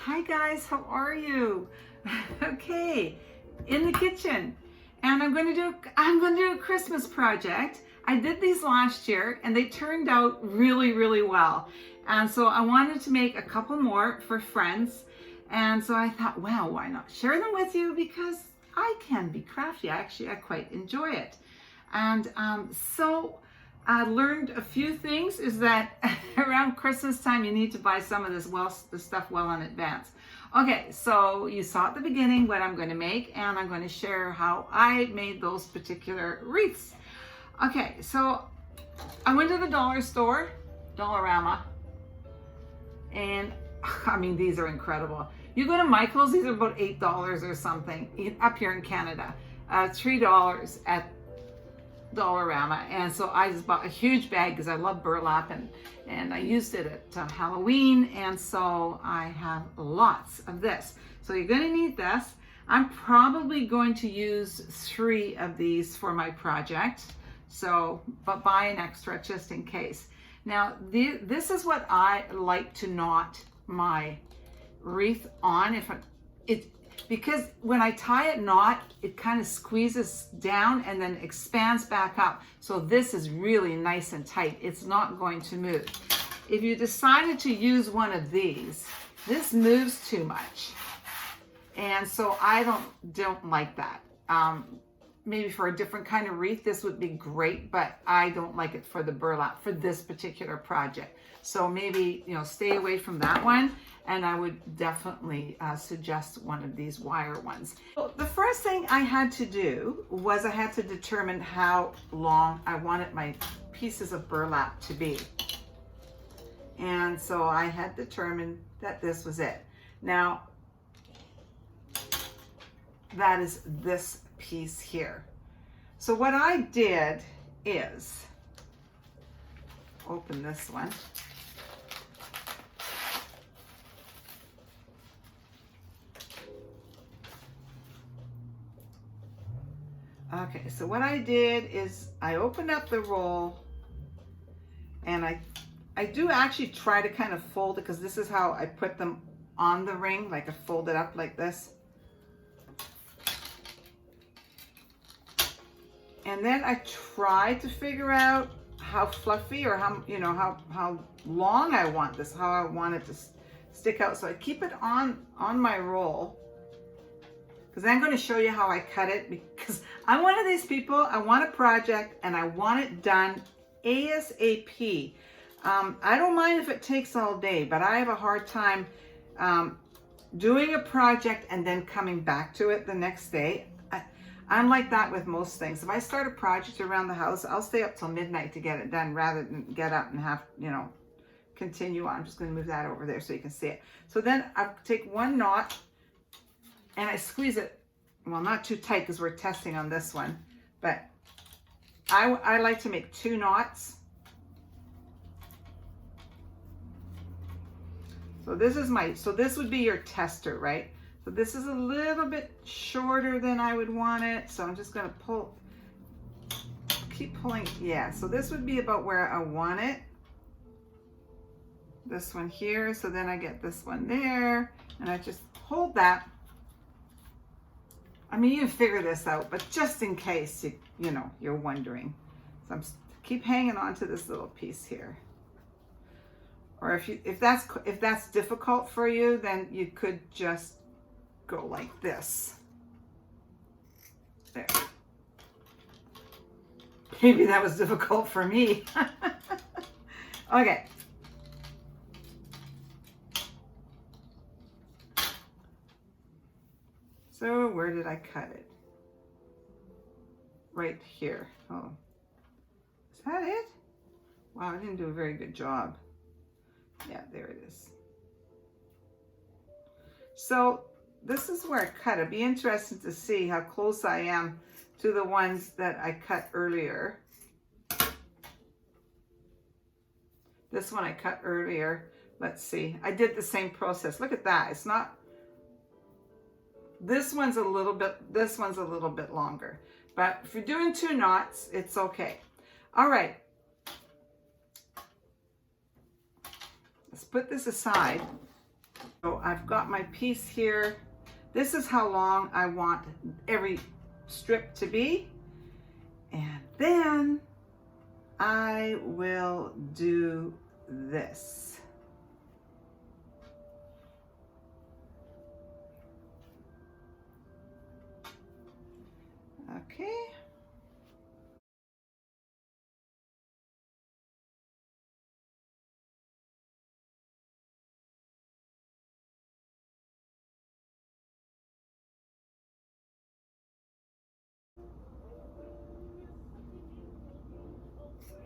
Hi guys, how are you? Okay, in the kitchen, and I'm going to do a Christmas project. I did these last year and they turned out really well. And so I wanted to make a couple more for friends. And so I thought, well, why not share them with you, because I can be crafty. I quite enjoy it. And so I learned a few things is that around Christmas time, you need to buy some of this stuff well in advance. Okay, so you saw at the beginning what I'm going to make, and I'm going to share how I made those particular wreaths. Okay, so I went to the dollar store, Dollarama, and I mean, these are incredible. You go to Michael's, these are about $8 or something up here in Canada, $3 at Dollarama. And so I just bought a huge bag because I love burlap, and I used it at Halloween, and so I have lots of this. So you're going to need this. I'm probably going to use 3 of these for my project, so but buy an extra just in case. Now this is what I like to knot my wreath on, because when I tie a knot, it kind of squeezes down and then expands back up. So this is really nice and tight. It's not going to move. If you decided to use one of these, this moves too much. And so I don't like that. Maybe for a different kind of wreath, this would be great, but I don't like it for the burlap for this particular project. So maybe, stay away from that one. And I would definitely suggest one of these wire ones. So the first thing I had to do was I had to determine how long I wanted my pieces of burlap to be. And so I had determined that this was it. Now, that is this piece here. So what I did is open this one. Okay, so what I did is I opened up the roll, and I do actually try to kind of fold it, because this is how I put them on the ring, like I fold it up like this. And then I try to figure out how fluffy or how long I want this, how I want it to stick out. So I keep it on my roll, because I'm going to show you how I cut it, because I'm one of these people, I want a project and I want it done ASAP. I don't mind if it takes all day, but I have a hard time doing a project and then coming back to it the next day. I'm like that with most things. If I start a project around the house, I'll stay up till midnight to get it done rather than get up and have, continue on. I'm just going to move that over there so you can see it. So then I take one knot and I squeeze it, well, not too tight because we're testing on this one, but I like to make 2 knots. So this would be your tester, right? So this is a little bit shorter than I would want it. So I'm just going to keep pulling. Yeah, so this would be about where I want it. This one here. So then I get this one there, and I just hold that. I mean, you can figure this out, but just in case you're wondering. So keep hanging on to this little piece here. Or if that's difficult for you, then you could just go like this. There. Maybe that was difficult for me. Okay. So where did I cut it? Right here. Oh, is that it? Wow, I didn't do a very good job. Yeah, there it is. So this is where I cut. It'd be interesting to see how close I am to the ones that I cut earlier. This one I cut earlier. Let's see. I did the same process. Look at that. It's not. This one's a little bit longer. But if you're doing 2 knots, it's okay. All right. Let's put this aside. So I've got my piece here. This is how long I want every strip to be. And then I will do this. Okay.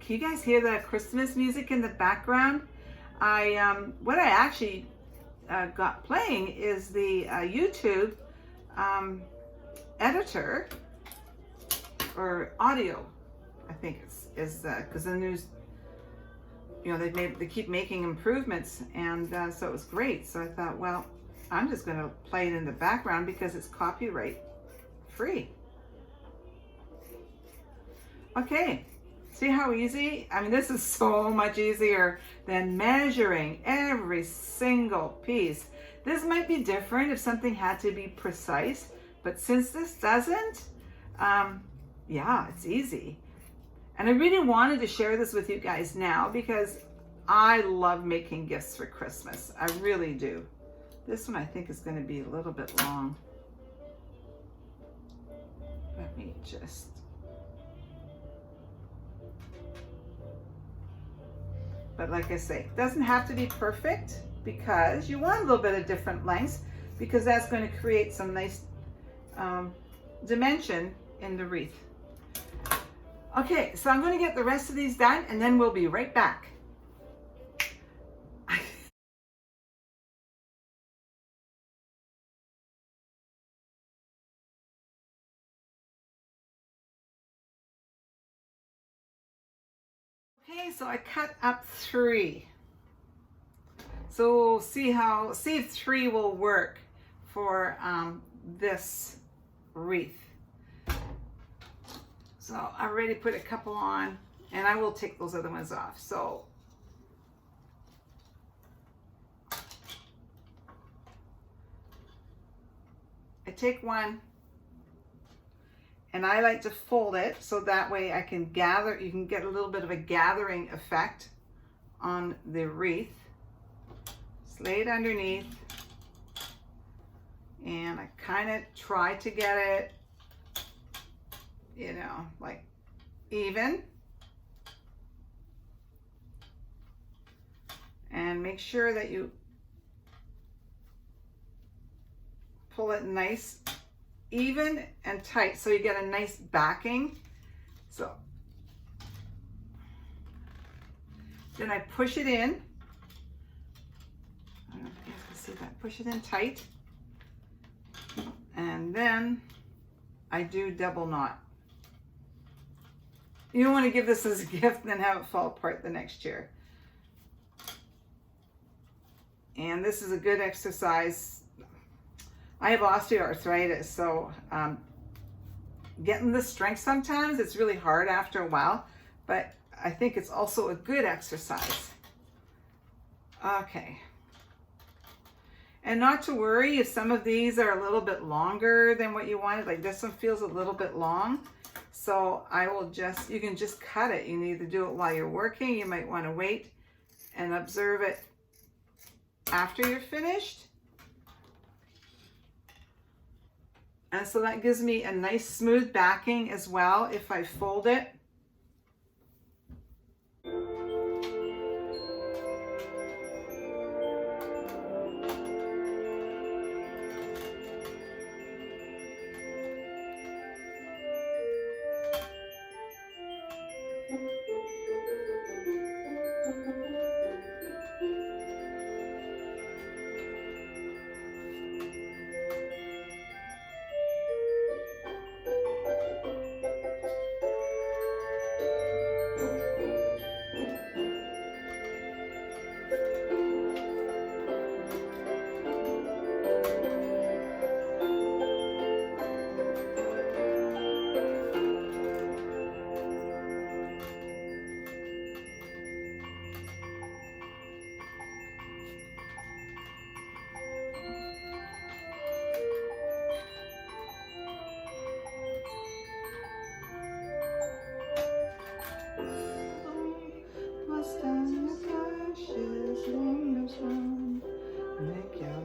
Can you guys hear the Christmas music in the background? What I actually got playing is the YouTube editor or audio. I think is because the news, you know, they keep making improvements, and so it was great. So I thought, well, I'm just going to play it in the background because it's copyright free. Okay. See how easy? I mean, this is so much easier than measuring every single piece. This might be different if something had to be precise, but since this doesn't, yeah, it's easy. And I really wanted to share this with you guys now because I love making gifts for Christmas. I really do. This one I think is going to be a little bit long. Let me just... But like I say, it doesn't have to be perfect because you want a little bit of different lengths because that's going to create some nice dimension in the wreath. Okay, so I'm going to get the rest of these done and then we'll be right back. Okay, so I cut up 3. So see if 3 will work for this wreath. So I already put a couple on, and I will take those other ones off. So I take one, and I like to fold it so that way I can gather, you can get a little bit of a gathering effect on the wreath. Just lay it underneath, and I kind of try to get it, you know, like even. And make sure that you pull it nice, even and tight so you get a nice backing. So then I push it in. I don't know if you guys can see that. Push it in tight. And then I do double knot. You don't want to give this as a gift and then have it fall apart the next year. And this is a good exercise. I have osteoarthritis, so getting the strength sometimes, it's really hard after a while, but I think it's also a good exercise. Okay. And not to worry if some of these are a little bit longer than what you wanted, like this one feels a little bit long. So I will just, you can just cut it. You can either do it while you're working, you might want to wait and observe it after you're finished. And so that gives me a nice smooth backing as well if I fold it.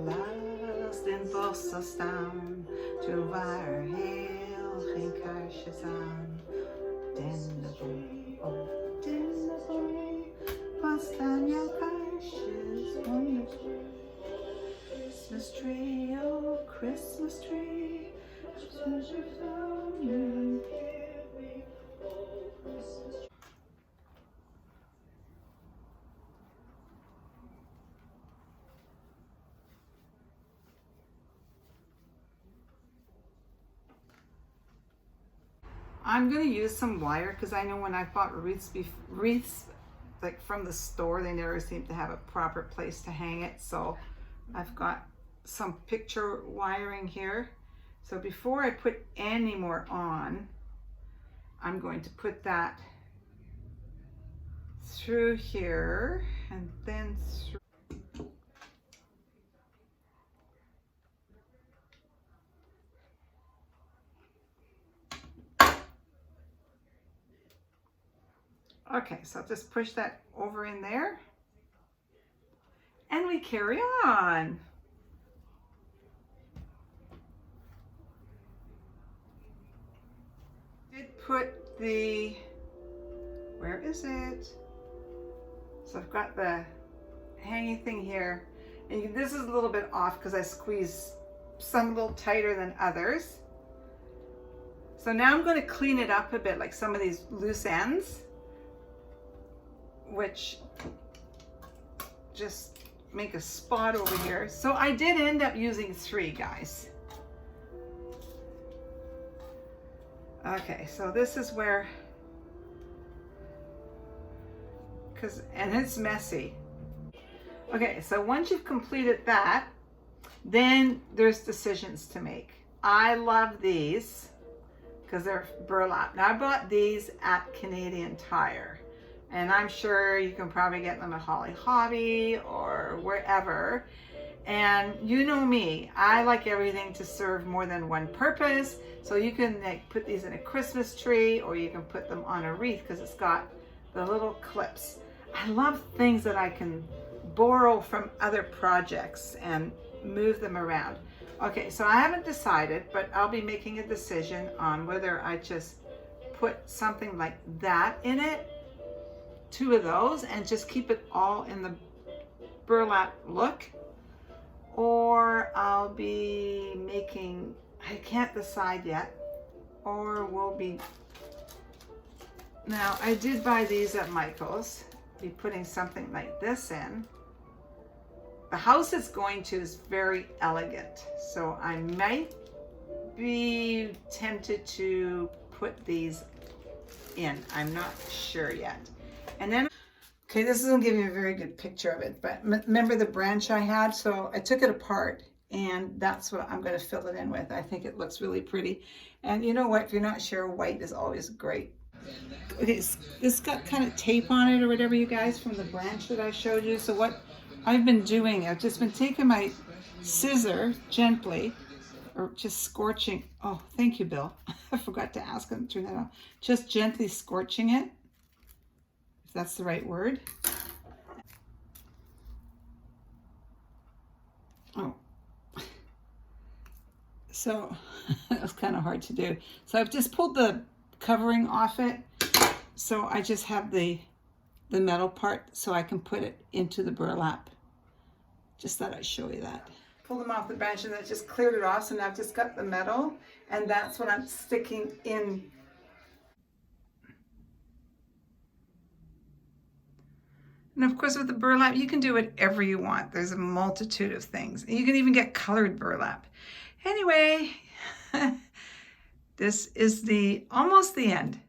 last in bossa staan, terwijl er heel geen kaarsjes aan. Dennenboom, oh dennenboom, wat staan jouw kaarsjes onder? Christmas tree, oh Christmas tree, I'm going to use some wire because I know when I bought wreaths like from the store, they never seem to have a proper place to hang it. So I've got some picture wiring here. So before I put any more on, I'm going to put that through here and then through. Okay, so I'll just push that over in there and we carry on. Did put the, where is it? So I've got the hanging thing here, and this is a little bit off because I squeeze some a little tighter than others. So now I'm going to clean it up a bit, like some of these loose ends, which just make a spot over here. So I did end up using 3, guys. Okay, so this is where, and it's messy. Okay, so once you've completed that, then there's decisions to make. I love these because they're burlap. Now I bought these at Canadian Tire, and I'm sure you can probably get them at Holly Hobby or wherever. And you know me, I like everything to serve more than one purpose. So you can like put these in a Christmas tree, or you can put them on a wreath because it's got the little clips. I love things that I can borrow from other projects and move them around. Okay, so I haven't decided, but I'll be making a decision on whether I just put something like that in it, 2 of those, and just keep it all in the burlap look, or I'll be making, I can't decide yet, or we'll be, now I did buy these at Michael's, be putting something like this in. The house it's going to is very elegant, so I might be tempted to put these in. I'm not sure yet. And then, okay, this isn't giving you a very good picture of it, but remember the branch I had? So I took it apart, and that's what I'm going to fill it in with. I think it looks really pretty. And you know what? If you're not sure, white is always great. Okay, this got kind of tape on it or whatever, you guys, from the branch that I showed you. So what I've been doing, I've just been taking my scissor gently, or just scorching. Oh, thank you, Bill. I forgot to ask him to turn that on. Just gently scorching it, if that's the right word. Oh, so that was kind of hard to do. So I've just pulled the covering off it. So I just have the metal part so I can put it into the burlap. Just thought I'd show you that. Pulled them off the branch and I just cleared it off. So now I've just got the metal, and that's what I'm sticking in. And of course with the burlap, you can do whatever you want. There's a multitude of things. You can even get colored burlap. Anyway, this is almost the end.